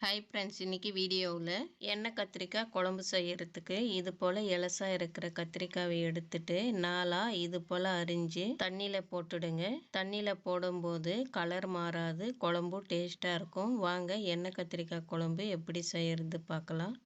Hi friends, இன்றைக்கி வீடியோவில் எண்ணெய் கத்திரிக்காய் குழம்பு செய்கிறதுக்கு இது போல் எலசாக இருக்கிற கத்திரிக்காயை எடுத்துட்டு நாலாக இது போல் அரிஞ்சு தண்ணியில் போட்டுடுங்க. தண்ணியில் போடும்போது கலர் மாறாது, குழம்பும் டேஸ்ட்டாக இருக்கும். வாங்க எண்ணெய் கத்திரிக்காய் குழம்பு எப்படி செய்கிறது பார்க்கலாம்.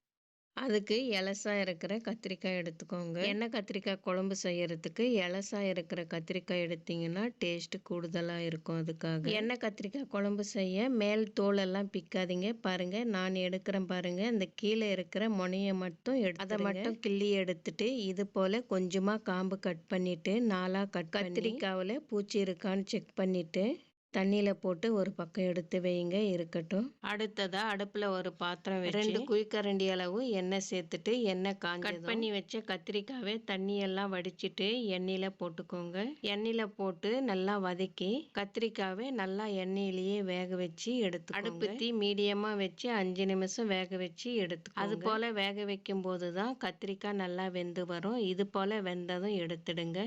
அதுக்கு எலசாக இருக்கிற கத்திரிக்காய் எடுத்துக்கோங்க. எண்ணெய் கத்திரிக்காய் குழம்பு செய்கிறதுக்கு எலசாக இருக்கிற கத்திரிக்காய் எடுத்திங்கன்னா டேஸ்ட்டு கூடுதலாக இருக்கும். அதுக்காக எண்ணெய் கத்திரிக்காய் குழம்பு செய்ய மேல் தோலெல்லாம் பிக்காதீங்க. பாருங்கள், நான் எடுக்கிறேன் பாருங்கள். இந்த கீழே இருக்கிற முனையை மட்டும் அதை மட்டும் கிள்ளி எடுத்துட்டு இது போல் கொஞ்சமாக காம்பு கட் பண்ணிவிட்டு நாலாக கத்திரிக்காவில் பூச்சி இருக்கான்னு செக் பண்ணிவிட்டு தண்ணியில் போட்டு ஒரு பக்கம் எடுத்து வைங்க, இருக்கட்டும். அடுத்ததாக அடுப்பில் ஒரு பாத்திரம் வச்சு 2 குழிக்கரண்டி அளவு எண்ணெய் சேர்த்துட்டு எண்ணெய் கட் பண்ணி வச்ச கத்திரிக்காவை தண்ணியெல்லாம் வடிச்சிட்டு எண்ணெயில் போட்டுக்கோங்க. எண்ணெயில் போட்டு நல்லா வதக்கி கத்திரிக்காவை நல்லா எண்ணெயிலேயே வேக வச்சு எடுத்து அடுப்பு தீ மீடியமாக வச்சு 5 நிமிஷம் வேக வச்சு எடுத்து அது போல் வேக வைக்கும் போது தான் கத்திரிக்காய் நல்லா வெந்து வரும். இது போல் வெந்ததும் எடுத்துடுங்க.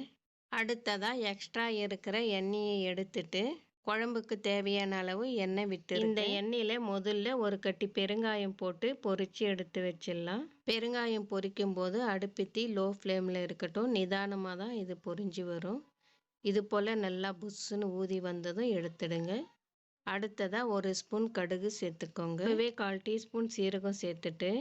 அடுத்ததாக எக்ஸ்ட்ரா இருக்கிற எண்ணெயை எடுத்துட்டு குழம்புக்கு தேவையான அளவு எண்ணெய் விட்டு இந்த எண்ணெயில் முதல்ல ஒரு கட்டி பெருங்காயம் போட்டு பொரித்து எடுத்து வச்சிடலாம். பெருங்காயம் பொரிக்கும் போது அடுப்பு தீ லோ ஃப்ளேமில் இருக்கட்டும். நிதானமாக தான் இது பொரிஞ்சு வரும். இது போல் நல்லா புஷ்ஷுன்னு ஊதி வந்ததும் எடுத்துடுங்க. அடுத்ததாக 1 ஸ்பூன் கடுகு சேர்த்துக்கோங்க. 1/4 டீஸ்பூன் சீரகம் சேர்த்துட்டு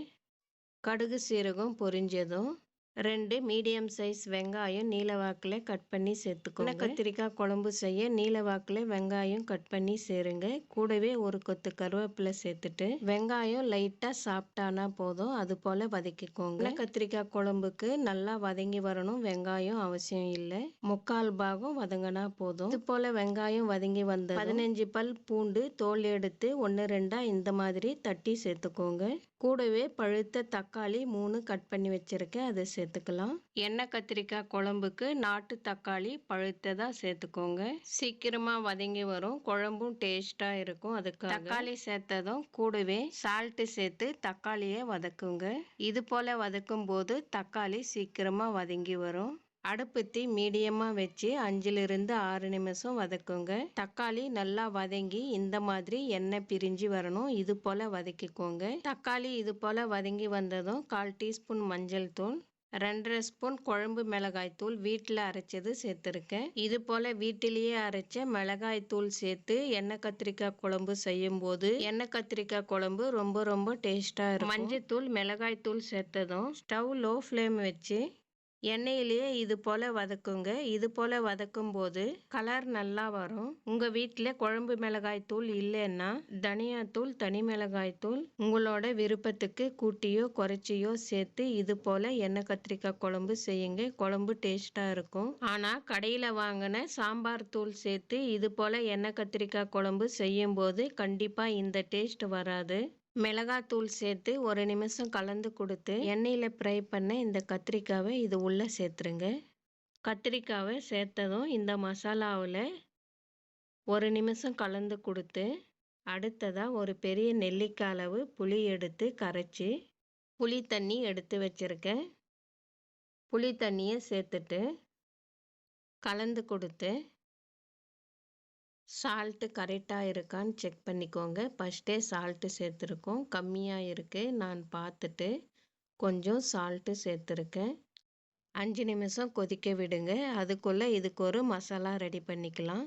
கடுகு சீரகம் பொரிஞ்சதும் 2 மீடியம் சைஸ் வெங்காயம் நீல வாக்கில் கட் பண்ணி சேர்த்துக்கோங்க. கத்திரிக்காய் குழம்பு செய்ய நீல வாக்கில் வெங்காயம் கட் பண்ணி சேருங்க. கூடவே ஒரு கொத்து கருவேப்பிலை சேர்த்துட்டு வெங்காயம் லைட்டாக சாப்பிட்டானா போதும், அது போல் வதக்கிக்கோங்க. கத்திரிக்காய் குழம்புக்கு நல்லா வதங்கி வரணும், வெங்காயம் அவசியம் இல்லை. 3/4 பாகம் வதங்கினா போதும். இது போல் வெங்காயம் வதங்கி வந்த 15 பல் பூண்டு தோல் எடுத்து 1-2 இந்த மாதிரி தட்டி சேர்த்துக்கோங்க. கூடவே பழுத்த தக்காளி 3 கட் பண்ணி வச்சிருக்கேன், அதை சேர்த்துக்கலாம். எண்ணெய் கத்திரிக்காய் குழம்புக்கு நாட்டு தக்காளி பழுத்ததாக சேர்த்துக்கோங்க. சீக்கிரமாக வதங்கி வரும், குழம்பும் டேஸ்ட்டாக இருக்கும். அதுக்கு தக்காளி சேர்த்ததும் கூடவே சால்ட்டு சேர்த்து தக்காளியை வதக்குங்க. இது போல் வதக்கும் போது தக்காளி சீக்கிரமாக வதங்கி வரும். அடுப்பு தீ மீடியமாக வச்சு 5-6 நிமிஷம் வதக்குங்க. தக்காளி நல்லா வதங்கி இந்த மாதிரி எண்ணெய் பிரிஞ்சு வரணும். இது போல் வதக்கிக்கோங்க. தக்காளி இது போல் வதங்கி வந்ததும் 1/4 டீஸ்பூன் மஞ்சள் தூள், 2.5 ஸ்பூன் குழம்பு மிளகாய் தூள் வீட்டில் அரைச்சது சேர்த்துருக்கேன். இது போல் வீட்டிலேயே அரைச்ச மிளகாய் தூள் சேர்த்து எண்ணெய் கத்திரிக்காய் குழம்பு செய்யும் போது எண்ணெய் கத்திரிக்காய் குழம்பு ரொம்ப ரொம்ப டேஸ்ட்டாக இருக்கும். மஞ்சள் தூள் மிளகாய் தூள் சேர்த்ததும் ஸ்டவ் லோ ஃப்ளேம் வச்சு எண்ணெயிலேயே இது போல் வதக்குங்க. இது போல் வதக்கும் போது கலர் நல்லா வரும். உங்கள் வீட்டில் குழம்பு மிளகாய் தூள் இல்லைன்னா தனியாத்தூள், தனி மிளகாய் தூள் உங்களோட விருப்பத்துக்கு கூட்டியோ குறைச்சியோ சேர்த்து இது போல் எண்ணெய் கத்திரிக்காய் குழம்பு செய்யுங்க. குழம்பு டேஸ்ட்டாக இருக்கும். ஆனால் கடையில் வாங்கின சாம்பார் தூள் சேர்த்து இது போல் எண்ணெய் கத்திரிக்காய் குழம்பு செய்யும் போது கண்டிப்பாக இந்த டேஸ்ட் வராது. மிளகாத்தூள் சேர்த்து 1 நிமிஷம் கலந்து கொடுத்து எண்ணெயில் ஃப்ரை பண்ண இந்த கத்திரிக்காவை இது உள்ளே சேர்த்துருங்க. கத்திரிக்காவை சேர்த்ததும் இந்த மசாலாவில் 1 நிமிஷம் கலந்து கொடுத்து அடுத்ததாக ஒரு பெரிய நெல்லிக்காய் அளவு புளி எடுத்து கரைச்சி புளி தண்ணி எடுத்து வச்சுருக்கேன். புளி தண்ணியை சேர்த்துட்டு கலந்து கொடுத்து சால்ட்டு கரெக்டாக இருக்கான்னு செக் பண்ணிக்கோங்க. ஃபஸ்ட்டே சால்ட்டு சேர்த்துருக்கோம், கம்மியாக இருக்குது. நான் பார்த்துட்டு கொஞ்சம் சால்ட்டு சேர்த்துருக்கேன். 5 நிமிஷம் கொதிக்க விடுங்க. அதுக்குள்ளே இதுக்கு ஒரு மசாலா ரெடி பண்ணிக்கலாம்.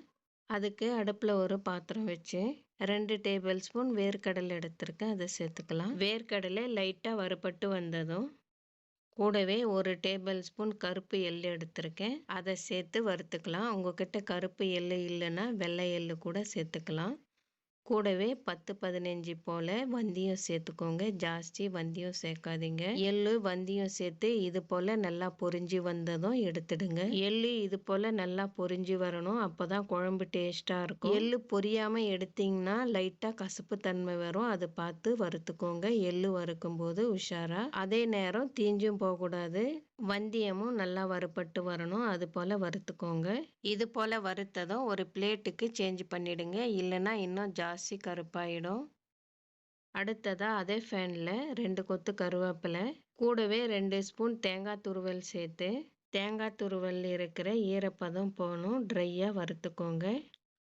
அதுக்கு அடுப்பில் ஒரு பாத்திரம் வச்சு 2 டேபிள் ஸ்பூன் வேர்க்கடலை எடுத்திருக்கேன், அதை சேர்த்துக்கலாம். வேர்க்கடலை லைட்டாக வறுபட்டு வந்ததும் கூடவே 1 டேபிள் ஸ்பூன் கருப்பு எள்ளு எடுத்திருக்கேன், அதை சேர்த்து வறுத்துக்கலாம். உங்ககிட்ட கருப்பு எள்ளு இல்லைன்னா வெள்ளை எள்ளு கூட சேர்த்துக்கலாம். கூடவே 10-15 போல் வந்தியம் சேர்த்துக்கோங்க. ஜாஸ்தி வந்தியம் சேர்க்காதீங்க. எள்ளு வந்தியம் சேர்த்து இது போல் நல்லா பொரிஞ்சு வந்ததும் எடுத்துடுங்க. எள்ளு இது போல் நல்லா பொரிஞ்சு வரணும், அப்போ தான் குழம்பு டேஸ்ட்டாக இருக்கும். எள்ளு பொரியாமல் எடுத்திங்கன்னா லைட்டாக கசப்பு தன்மை வரும், அதை பார்த்து வறுத்துக்கோங்க. எள்ளு வறுக்கும் போது உஷாரா. அதே நேரம் தீஞ்சும் போகக்கூடாது, வந்தியமும் நல்லா வறுபட்டு வரணும், அது போல் வறுத்துக்கோங்க. இது போல் வறுத்ததும் ஒரு பிளேட்டுக்கு சேஞ்ச் பண்ணிவிடுங்க, இல்லைன்னா இன்னும் ஜாஸ்தி கருப்பாயிடும். அடுத்ததாக அதே ஃபேனில் 2 கொத்து கருவேப்பிலை, கூடவே 2 ஸ்பூன் தேங்காய் துருவல் சேர்த்து தேங்காய் துருவல் இருக்கிற ஈரப்பதம் போகணும், ட்ரையாக வறுத்துக்கோங்க.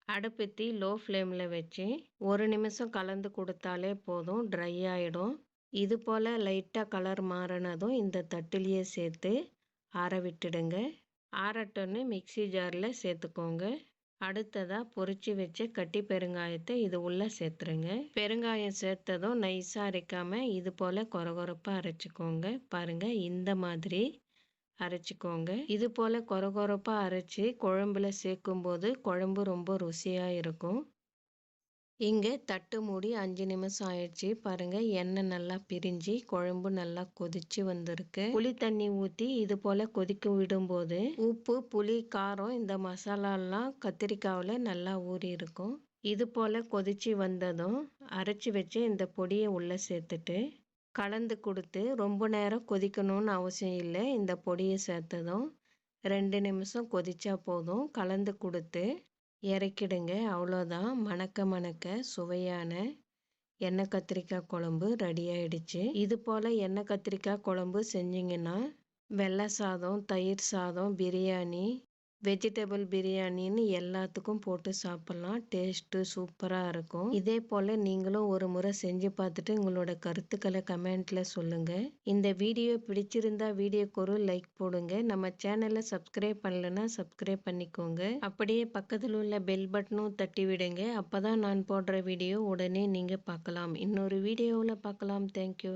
அடுப்பேத்தி லோ ஃப்ளேமில் வச்சு 1 நிமிஷம் கலந்து கொடுத்தாலே போதும், ட்ரை ஆகிடும். இது போல் லைட்டாக கலர் மாறினதும் இந்த தட்டுலேயே சேர்த்து ஆற விட்டுடுங்க. ஆறட்டோன்னு மிக்ஸி ஜாரில் சேர்த்துக்கோங்க. அடுத்ததாக பொரிச்சு வச்ச கட்டி பெருங்காயத்தை இது உள்ளே சேர்த்துருங்க. பெருங்காயம் சேர்த்ததும் நைஸாக அரைக்காமல் இது போல் கொரகொரப்பாக அரைச்சிக்கோங்க. பாருங்கள், இந்த மாதிரி அரைச்சிக்கோங்க. இது போல் கொரகொரப்பாக அரைச்சி குழம்புல சேர்க்கும்போது குழம்பு ரொம்ப ருசியாக இருக்கும். இங்கே தட்டு மூடி 5 நிமிஷம் ஆயிடுச்சு. பாருங்கள், எண்ணெய் நல்லா பிரிஞ்சு குழம்பு நல்லா கொதிச்சு வந்திருக்கு. புளி தண்ணி ஊற்றி இது போல் கொதிக்க விடும்போது உப்பு, புளி, காரம் இந்த மசாலாலாம் கத்திரிக்காவில் நல்லா ஊறி இருக்கும். இது போல் கொதிச்சு வந்ததும் அரைச்சி வச்சு இந்த பொடியை உள்ளே சேர்த்துட்டு கலந்து கொடுத்து, ரொம்ப நேரம் கொதிக்கணும்னு அவசியம் இல்லை. இந்த பொடியை சேர்த்ததும் 2 நிமிஷம் கொதிச்சா போதும். கலந்து கொடுத்து இறக்கிடுங்க. அவ்வளோதான், மணக்க மணக்க சுவையான எண்ணெய் கத்திரிக்காய் குழம்பு ரெடி ஆயிடுச்சு. இது போல் எண்ணெய் கத்திரிக்காய் குழம்பு செஞ்சிங்கன்னா வெள்ளை சாதம், தயிர் சாதம், பிரியாணி, வெஜிடபிள் பிரியாணின்னு எல்லாத்துக்கும் போட்டு சாப்பிட்லாம். டேஸ்ட்டு சூப்பராக இருக்கும். இதே போல் நீங்களும் ஒரு முறை செஞ்சு பார்த்துட்டு உங்களோட கருத்துக்களை கமெண்ட்டில் சொல்லுங்கள். இந்த வீடியோ பிடிச்சிருந்தா வீடியோக்கு ஒரு லைக் போடுங்க. நம்ம சேனலை சப்ஸ்கிரைப் பண்ணலைன்னா சப்ஸ்கிரைப் பண்ணிக்கோங்க. அப்படியே பக்கத்தில் உள்ள பெல் பட்டனும் தட்டி விடுங்க. அப்போ தான் நான் போடுற வீடியோ உடனே நீங்கள் பார்க்கலாம். இன்னொரு வீடியோவில் பார்க்கலாம். தேங்க்யூ.